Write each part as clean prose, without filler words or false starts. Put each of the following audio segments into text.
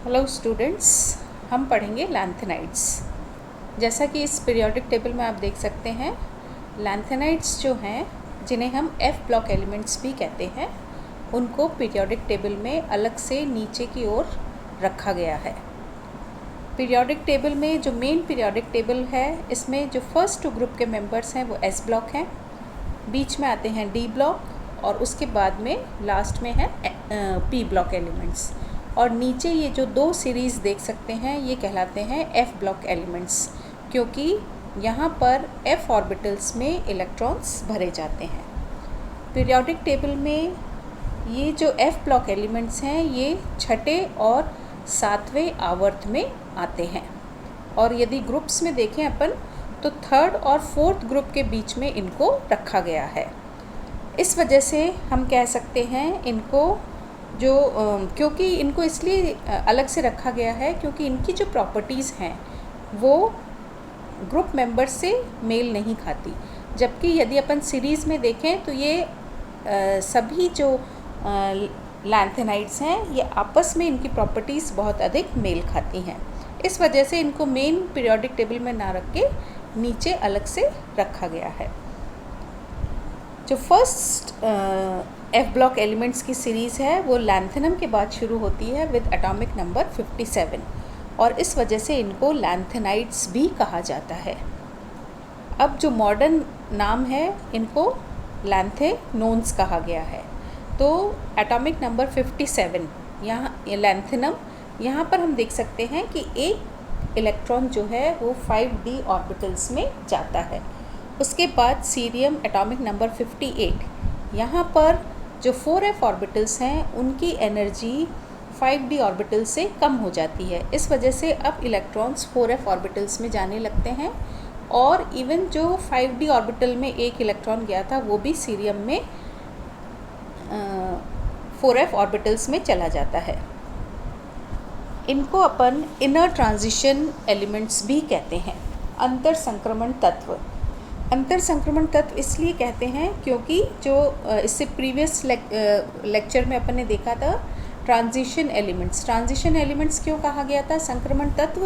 Hello students, हम पढ़ेंगे lanthanides. जैसा कि इस पीरियोडिक टेबल में आप देख सकते हैं, लैंथेनाइड्स जो हैं जिन्हें हम एफ ब्लॉक एलिमेंट्स भी कहते हैं, उनको पीरियोडिक टेबल में अलग से नीचे की ओर रखा गया है। पीरियोडिक टेबल में जो मेन पीरियोडिक टेबल है, इसमें जो फर्स्ट टू ग्रुप के मेंबर्स हैं वो एस ब्लॉक हैं, बीच में आते हैं डी ब्लॉक और उसके बाद में लास्ट में है पी ब्लॉक एलिमेंट्स। और नीचे ये जो दो सीरीज़ देख सकते हैं ये कहलाते हैं एफ ब्लॉक एलिमेंट्स, क्योंकि यहाँ पर एफ ऑर्बिटल्स में इलेक्ट्रॉन्स भरे जाते हैं। पीरियोडिक टेबल में ये जो एफ ब्लॉक एलिमेंट्स हैं ये छठे और सातवें आवर्त में आते हैं। और यदि ग्रुप्स में देखें अपन तो थर्ड और फोर्थ ग्रुप के बीच में इनको रखा गया है। इस वजह से हम कह सकते हैं इनको क्योंकि इनको इसलिए अलग से रखा गया है क्योंकि इनकी जो प्रॉपर्टीज़ हैं वो ग्रुप मेंबर से मेल नहीं खाती। जबकि यदि अपन सीरीज़ में देखें तो ये सभी जो लैंथेनाइड्स हैं ये आपस में इनकी प्रॉपर्टीज़ बहुत अधिक मेल खाती हैं। इस वजह से इनको मेन पीरियोडिक टेबल में ना रख के नीचे अलग से रखा गया है। जो फर्स्ट एफ ब्लॉक एलिमेंट्स की सीरीज़ है वो लैंथेनम के बाद शुरू होती है विद एटॉमिक नंबर 57 और इस वजह से इनको लैंथेनाइड्स भी कहा जाता है। अब जो मॉडर्न नाम है इनको लैंथेनोन्स कहा गया है। तो एटॉमिक नंबर 57 यहाँ लैंथेनम, यहाँ पर हम देख सकते हैं कि एक इलेक्ट्रॉन जो है वो 5d ऑर्बिटल्स में जाता है। उसके बाद सीरियम एटॉमिक नंबर 58, यहाँ पर जो 4f ऑर्बिटल्स हैं उनकी एनर्जी 5d ऑर्बिटल से कम हो जाती है। इस वजह से अब इलेक्ट्रॉन्स 4f ऑर्बिटल्स में जाने लगते हैं और इवन जो 5d ऑर्बिटल में एक इलेक्ट्रॉन गया था वो भी सीरियम में 4f ऑर्बिटल्स में चला जाता है। इनको अपन इनर ट्रांजिशन एलिमेंट्स भी कहते हैं, अंतर संक्रमण तत्व। अंतर संक्रमण तत्व इसलिए कहते हैं क्योंकि जो इससे प्रीवियस लेक्चर में अपन ने देखा था ट्रांजिशन एलिमेंट्स क्यों कहा गया था संक्रमण तत्व,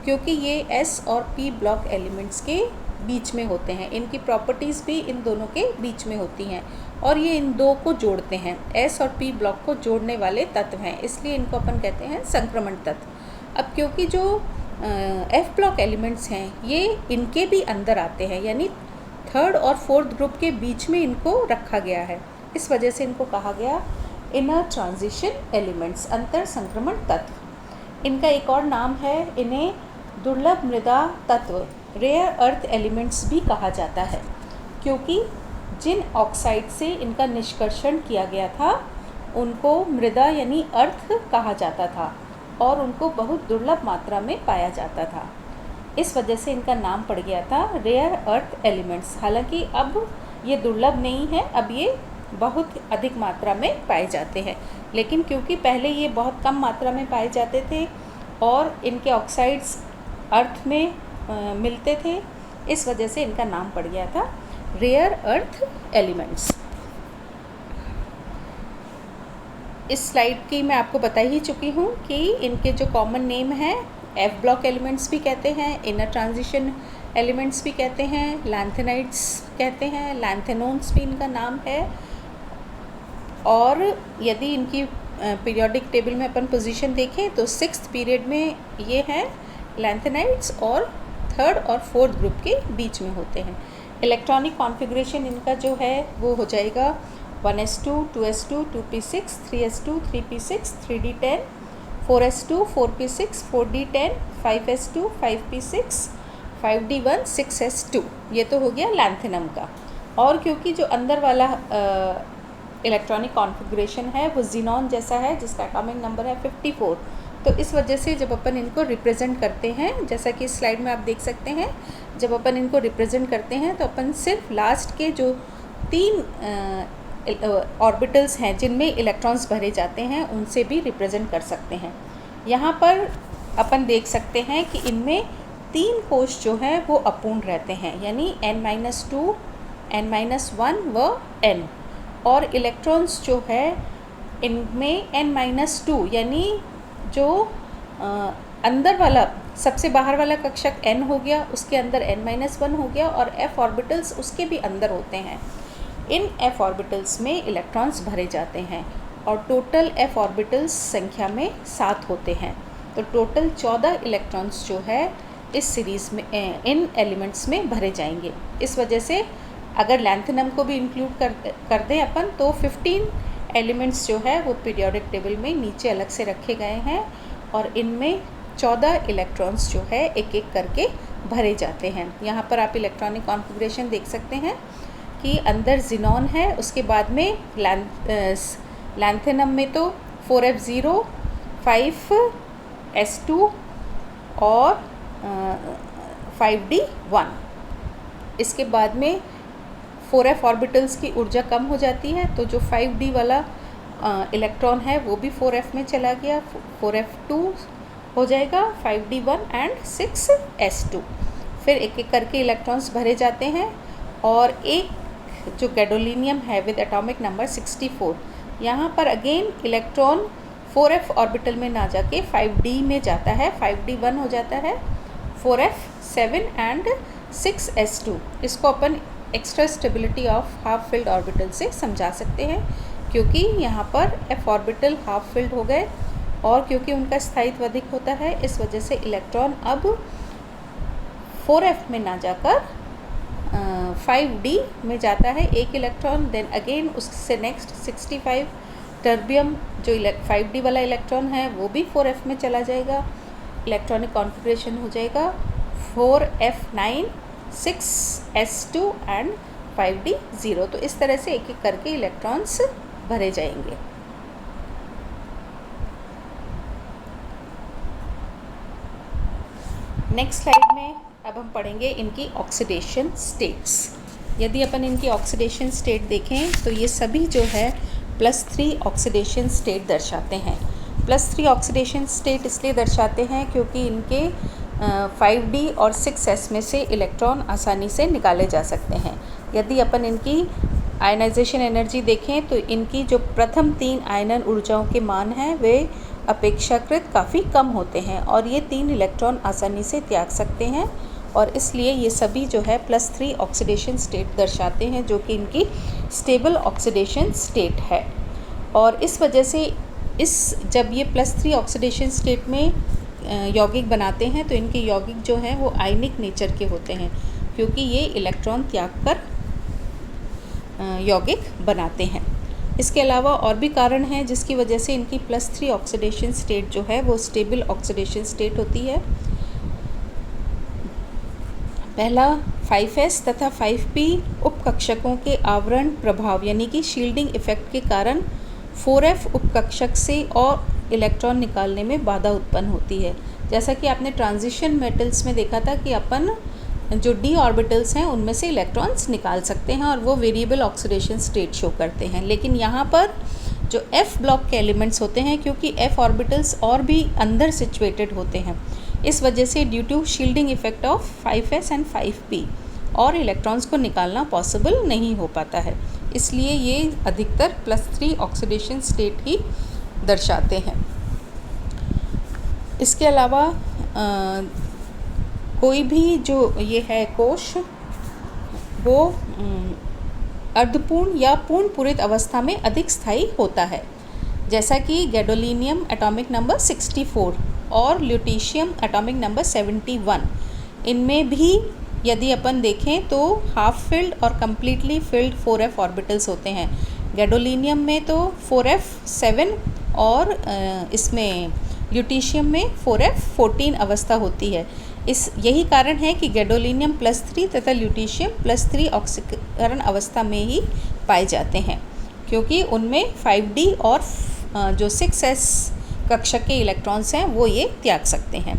क्योंकि ये एस और पी ब्लॉक एलिमेंट्स के बीच में होते हैं। इनकी प्रॉपर्टीज़ भी इन दोनों के बीच में होती हैं और ये इन दो को जोड़ते हैं, एस और पी ब्लॉक को जोड़ने वाले तत्व हैं, इसलिए इनको अपन कहते हैं संक्रमण तत्व। अब क्योंकि जो एफ ब्लॉक एलिमेंट्स हैं ये इनके भी अंदर आते हैं, यानी थर्ड और फोर्थ ग्रुप के बीच में इनको रखा गया है, इस वजह से इनको कहा गया इनर ट्रांजिशन एलिमेंट्स, अंतर संक्रमण तत्व। इनका एक और नाम है, इन्हें दुर्लभ मृदा तत्व, रेयर अर्थ एलिमेंट्स भी कहा जाता है, क्योंकि जिन ऑक्साइड से इनका निष्कर्षण किया गया था उनको मृदा यानी अर्थ कहा जाता था और उनको बहुत दुर्लभ मात्रा में पाया जाता था। इस वजह से इनका नाम पड़ गया था रेयर अर्थ एलिमेंट्स। हालांकि अब ये दुर्लभ नहीं है, अब ये बहुत अधिक मात्रा में पाए जाते हैं, लेकिन क्योंकि पहले ये बहुत कम मात्रा में पाए जाते थे और इनके ऑक्साइड्स अर्थ में मिलते थे, इस वजह से इनका नाम पड़ गया था रेयर अर्थ एलिमेंट्स। इस स्लाइड की मैं आपको बता ही चुकी हूँ कि इनके जो कॉमन नेम हैं एफ ब्लॉक एलिमेंट्स भी कहते हैं, इनर ट्रांजिशन एलिमेंट्स भी कहते हैं, लैंथेनाइड्स कहते हैं, लैंथेनोन्स भी इनका नाम है। और यदि इनकी पीरियोडिक टेबल में अपन पोजीशन देखें तो 6th पीरियड में ये हैं लैंथेनाइड्स और थर्ड और फोर्थ ग्रुप के बीच में होते हैं। इलेक्ट्रॉनिक कॉन्फ़िगरेशन इनका जो है वो हो जाएगा 1s2 2s2 2p6 3s2 3p6 3d10 4s2 4p6 4d10 5s2 5p6 5d1 6s2। ये तो हो गया लैंथेनम का। और क्योंकि जो अंदर वाला इलेक्ट्रॉनिक कॉन्फ़िगरेशन है वो ज़ीनॉन जैसा है जिसका एटॉमिक नंबर है 54, तो इस वजह से जब अपन इनको रिप्रेजेंट करते हैं, जैसा कि इस स्लाइड में आप देख सकते हैं, जब अपन इनको रिप्रेजेंट करते हैं तो अपन सिर्फ लास्ट के जो 3 ऑर्बिटल्स हैं जिनमें इलेक्ट्रॉन्स भरे जाते हैं उनसे भी रिप्रेजेंट कर सकते हैं। यहाँ पर अपन देख सकते हैं कि इनमें 3 कोश जो हैं वो अपूर्ण रहते हैं, यानी n-2 n-1 व n, और इलेक्ट्रॉन्स जो है इनमें n-2 यानी जो अंदर वाला सबसे बाहर वाला कक्षक n हो गया, उसके अंदर n-1 हो गया और f ऑर्बिटल्स उसके भी अंदर होते हैं। इन f ऑर्बिटल्स में इलेक्ट्रॉन्स भरे जाते हैं और टोटल f ऑर्बिटल्स संख्या में 7 होते हैं। तो टोटल 14 इलेक्ट्रॉन्स जो है इस सीरीज़ में इन एलिमेंट्स में भरे जाएंगे। इस वजह से अगर लैंथेनम को भी इंक्लूड कर दें अपन तो 15 एलिमेंट्स जो है वो पीरियोडिक टेबल में नीचे अलग से रखे गए हैं और इनमें 14 इलेक्ट्रॉन्स जो है एक एक करके भरे जाते हैं। यहाँ पर आप इलेक्ट्रॉनिक कॉन्फ़िगरेशन देख सकते हैं कि अंदर ज़ीनॉन है, उसके बाद में लैंथेनम में तो 4f0, 5s2 और 5d1। इसके बाद में 4f ऑर्बिटल्स की ऊर्जा कम हो जाती है, तो जो 5d वाला इलेक्ट्रॉन है वो भी 4f में चला गया, 4f2 हो जाएगा, 5d1 एंड 6s2। फिर एक एक करके इलेक्ट्रॉन्स भरे जाते हैं और एक जो गैडोलीनियम है विद एटॉमिक नंबर 64, यहाँ पर अगेन इलेक्ट्रॉन 4f ऑर्बिटल में ना जाके 5d में जाता है, 5d1 हो जाता है, 4f7 एंड 6s2। इसको अपन extra stability of half filled orbital से समझा सकते हैं, क्योंकि यहाँ पर f ऑर्बिटल हाफ फिल्ड हो गए और क्योंकि उनका स्थायित्व अधिक होता है इस वजह से इलेक्ट्रॉन अब 4f में ना जाकर 5d में जाता है एक इलेक्ट्रॉन। देन अगेन उससे नेक्स्ट 65 टर्बियम जो 5d वाला इलेक्ट्रॉन है वो भी 4f में चला जाएगा। इलेक्ट्रॉनिक कॉन्फ़िगरेशन हो जाएगा 4f9, 6s2 एंड 5d0। तो इस तरह से एक एक करके इलेक्ट्रॉन्स भरे जाएंगे। नेक्स्ट स्लाइड में अब हम पढ़ेंगे इनकी ऑक्सीडेशन स्टेट्स। यदि अपन इनकी ऑक्सीडेशन स्टेट देखें तो ये सभी जो है +3 ऑक्सीडेशन स्टेट दर्शाते हैं। +3 ऑक्सीडेशन स्टेट इसलिए दर्शाते हैं क्योंकि इनके 5d और 6s में से इलेक्ट्रॉन आसानी से निकाले जा सकते हैं। यदि अपन इनकी आयनाइजेशन एनर्जी देखें तो इनकी जो प्रथम 3 आयनन ऊर्जाओं के मान हैं वे अपेक्षाकृत काफ़ी कम होते हैं और ये 3 इलेक्ट्रॉन आसानी से त्याग सकते हैं और इसलिए ये सभी जो है +3 ऑक्सीडेशन स्टेट दर्शाते हैं, जो कि इनकी स्टेबल ऑक्सीडेशन स्टेट है। और इस वजह से जब ये +3 ऑक्सीडेशन स्टेट में यौगिक बनाते हैं तो इनके यौगिक जो हैं वो आयनिक नेचर के होते हैं, क्योंकि ये इलेक्ट्रॉन त्याग कर यौगिक बनाते हैं। इसके अलावा और भी कारण हैं जिसकी वजह से इनकी +3 ऑक्सीडेशन स्टेट जो है वो स्टेबल ऑक्सीडेशन स्टेट होती है। पहला 5s तथा 5p उपकक्षकों के आवरण प्रभाव यानी कि शील्डिंग इफेक्ट के कारण 4f उपकक्षक से और इलेक्ट्रॉन निकालने में बाधा उत्पन्न होती है। जैसा कि आपने ट्रांजिशन मेटल्स में देखा था कि अपन जो d ऑर्बिटल्स हैं उनमें से इलेक्ट्रॉन्स निकाल सकते हैं और वो वेरिएबल ऑक्सीडेशन स्टेट शो करते हैं। लेकिन यहाँ पर जो f ब्लॉक के एलिमेंट्स होते हैं, क्योंकि f ऑर्बिटल्स और भी अंदर सिचुएटेड होते हैं, इस वजह से due to shielding effect of 5s and 5p और इलेक्ट्रॉन्स को निकालना पॉसिबल नहीं हो पाता है। इसलिए ये अधिकतर +3 ऑक्सीडेशन स्टेट ही दर्शाते हैं। इसके अलावा कोई भी जो ये है कोश वो अर्धपूर्ण या पूर्ण पूरित अवस्था में अधिक स्थायी होता है, जैसा कि गैडोलीनियम एटॉमिक नंबर 64 और ल्यूटीशियम एटॉमिक नंबर 71। इनमें भी यदि अपन देखें तो हाफ फिल्ड और कम्प्लीटली फिल्ड 4f ऑर्बिटल्स होते हैं। गैडोलीनियम में तो 4f7 और इसमें ल्यूटीशियम में 4f14 अवस्था होती है। यही कारण है कि गैडोलीनियम +3 तथा ल्यूटीशियम +3 ऑक्सीकरण अवस्था में ही पाए जाते हैं, क्योंकि उनमें 5d और जो 6s कक्षक के इलेक्ट्रॉन्स हैं वो ये त्याग सकते हैं।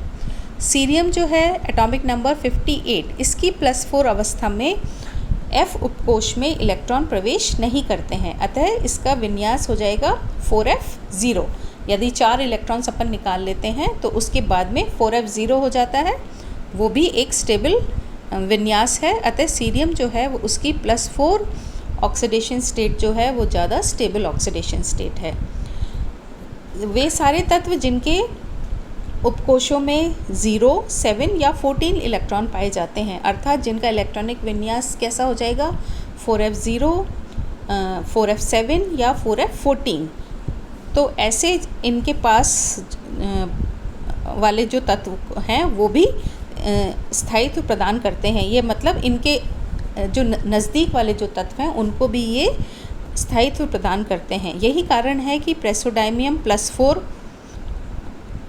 सीरियम जो है एटॉमिक नंबर 58, इसकी +4 अवस्था में f उपकोश में इलेक्ट्रॉन प्रवेश नहीं करते हैं, अतः इसका विन्यास हो जाएगा 4f0। यदि 4 इलेक्ट्रॉन्स अपन निकाल लेते हैं तो उसके बाद में 4f0 हो जाता है, वो भी एक स्टेबल विन्यास है। अतः सीरियम जो है वो उसकी +4 ऑक्सीडेशन स्टेट जो है वो ज़्यादा स्टेबल ऑक्सीडेशन स्टेट है। वे सारे तत्व जिनके उपकोशों में 0, 7 या 14 इलेक्ट्रॉन पाए जाते हैं, अर्थात जिनका इलेक्ट्रॉनिक विन्यास कैसा हो जाएगा 4f0, 4f7 या 4f14। तो ऐसे इनके पास वाले जो तत्व हैं वो भी स्थायित्व प्रदान करते हैं। ये मतलब इनके जो नज़दीक वाले जो तत्व हैं उनको भी ये स्थायित्व प्रदान करते हैं। यही कारण है कि प्रेसोडायमियम +4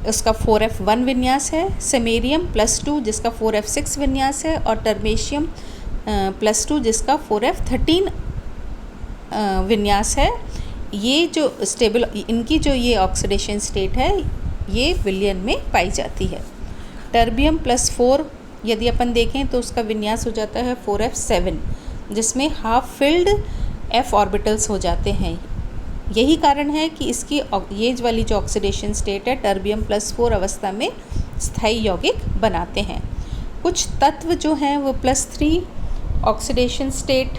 उसका 4f1 विन्यास है, सेमेरियम +2 जिसका 4f6 विन्यास है, और टर्मेशियम +2 जिसका 4f13 विन्यास है। ये जो स्टेबल इनकी जो ये ऑक्सीडेशन स्टेट है ये विलयन में पाई जाती है। टर्बियम +4 यदि अपन देखें तो उसका विन्यास हो जाता है 4f7 जिसमें हाफ फिल्ड f ऑर्बिटल्स हो जाते हैं। यही कारण है कि इसकी ये वाली जो ऑक्सीडेशन स्टेट है टर्बियम +4 अवस्था में स्थायी यौगिक बनाते हैं। कुछ तत्व जो हैं वो +3 ऑक्सीडेशन स्टेट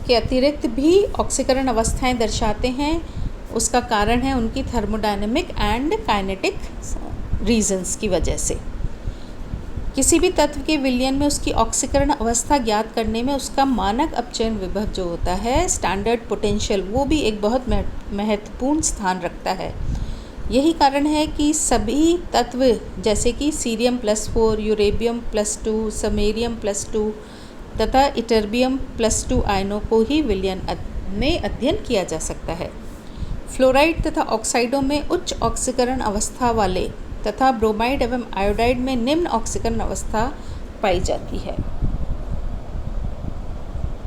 के अतिरिक्त भी ऑक्सीकरण अवस्थाएं दर्शाते हैं। उसका कारण है उनकी थर्मोडायनेमिक एंड काइनेटिक रीजंस की वजह से। किसी भी तत्व के विलयन में उसकी ऑक्सीकरण अवस्था ज्ञात करने में उसका मानक अपचयन विभव जो होता है स्टैंडर्ड पोटेंशियल वो भी एक बहुत महत्वपूर्ण स्थान रखता है। यही कारण है कि सभी तत्व जैसे कि सीरियम +4, यूरेबियम +2, समेरियम +2 तथा इटर्बियम +2 आयनों को ही विलयन में अध्ययन किया जा सकता है। फ्लोराइड तथा ऑक्साइडों में उच्च ऑक्सीकरण अवस्था वाले तथा ब्रोमाइड एवं आयोडाइड में निम्न ऑक्सीकरण अवस्था पाई जाती है।